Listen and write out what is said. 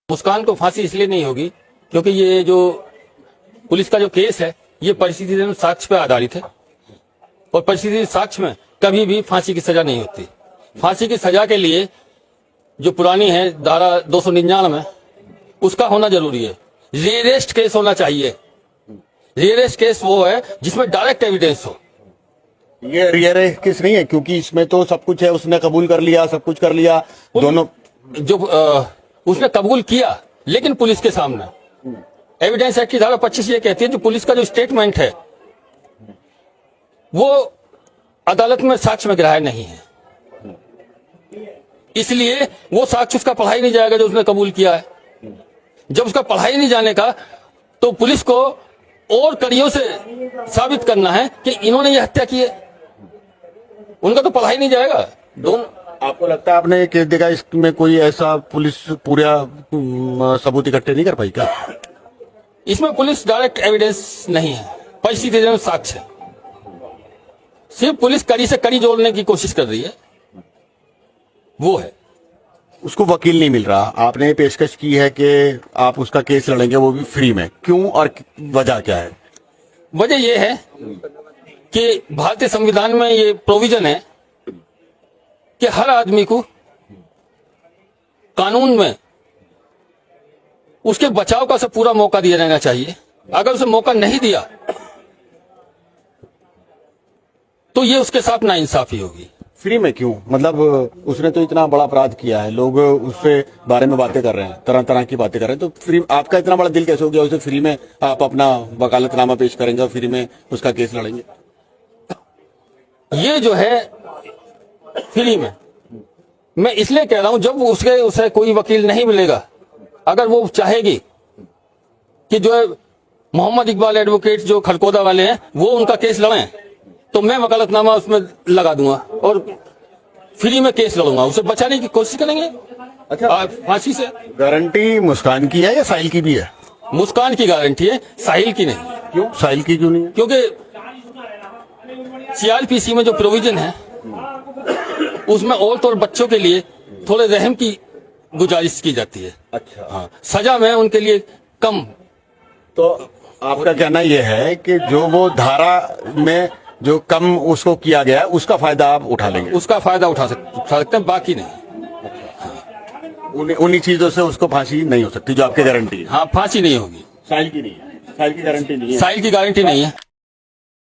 मुस्कान को फांसी इसलिए नहीं होगी क्योंकि ये जो पुलिस का जो केस है ये परिस्थिति साक्ष्य पर आधारित है और परिस्थिति साक्ष्य में कभी भी फांसी की सजा नहीं होती। फांसी की सजा के लिए जो पुरानी है धारा 299 उसका होना जरूरी है। रिअरेस्ट केस होना चाहिए। रिअरेस्ट केस वो है जिसमें डायरेक्ट एविडेंस हो। ये रिअरेस्ट केस नहीं है क्योंकि इसमें तो सब कुछ है, उसने कबूल कर लिया, सब कुछ कर लिया दोनों। जो उसने कबूल किया लेकिन पुलिस के सामने एविडेंस एक्ट की धारा 25 ये कहती है जो पुलिस का जो स्टेटमेंट है वो अदालत में साक्ष्य में ग्राह्य नहीं है, इसलिए वो साक्ष्य उसका पढ़ा ही नहीं जाएगा जो उसने कबूल किया है। जब उसका पढ़ा ही नहीं जाने का तो पुलिस को और कड़ियों से साबित करना है कि इन्होंने ये हत्या की है, उनका तो पढ़ा ही नहीं जाएगा। दोनों आपको लगता है आपने केस देखा इसमें कोई ऐसा पुलिस पूरा सबूत इकट्ठे नहीं कर पाई क्या? इसमें पुलिस डायरेक्ट एविडेंस नहीं है, परिस्थितिजन्य साक्ष्य है। सिर्फ पुलिस कड़ी से कड़ी जोड़ने की कोशिश कर रही है, वो है। उसको वकील नहीं मिल रहा। आपने पेशकश की है कि आप उसका केस लड़ेंगे वो भी फ्री में, क्यों और वजह क्या है? वजह यह है कि भारतीय संविधान में ये प्रोविजन है कि हर आदमी को कानून में उसके बचाव का सब पूरा मौका दिया जाना चाहिए। अगर उसे मौका नहीं दिया तो ये उसके साथ नाइंसाफी होगी। फ्री में क्यों? मतलब उसने तो इतना बड़ा अपराध किया है, लोग उसके बारे में बातें कर रहे हैं, तरह तरह की बातें कर रहे हैं, तो फ्री आपका इतना बड़ा दिल कैसे हो गया उसे फ्री में आप अपना वकालतनामा पेश करेंगे और फ्री में उसका केस लड़ेंगे? ये जो है फ्री में मैं इसलिए कह रहा हूं जब उसे कोई वकील नहीं मिलेगा, अगर वो चाहेगी कि जो है मोहम्मद इकबाल एडवोकेट जो खड़कोदा वाले हैं वो उनका केस लड़ें तो मैं वकालतनामा उसमें लगा दूंगा और फ्री में केस लड़ूंगा, उसे बचाने की कोशिश करेंगे। अच्छा, फांसी से गारंटी मुस्कान की है या साहिल की भी है? मुस्कान की गारंटी है, साहिल की नहीं। क्यों साहिल की क्यों नहीं है? क्योंकि सीआरपीसी में जो प्रोविजन है उसमें औरत और बच्चों के लिए थोड़े रहम की गुजारिश की जाती है। अच्छा, हाँ, सजा में उनके लिए कम। तो आपका कहना यह है कि जो वो धारा में जो कम उसको किया गया है उसका फायदा आप उठा लेंगे? उसका फायदा उठा सकते हैं, बाकी नहीं। उन्हीं चीजों से उसको फांसी नहीं हो सकती जो आपकी गारंटी है? हाँ, फांसी नहीं होगी। साहिल की नहीं है, साहिल की गारंटी नहीं है। साहिल की गारंटी नहीं है।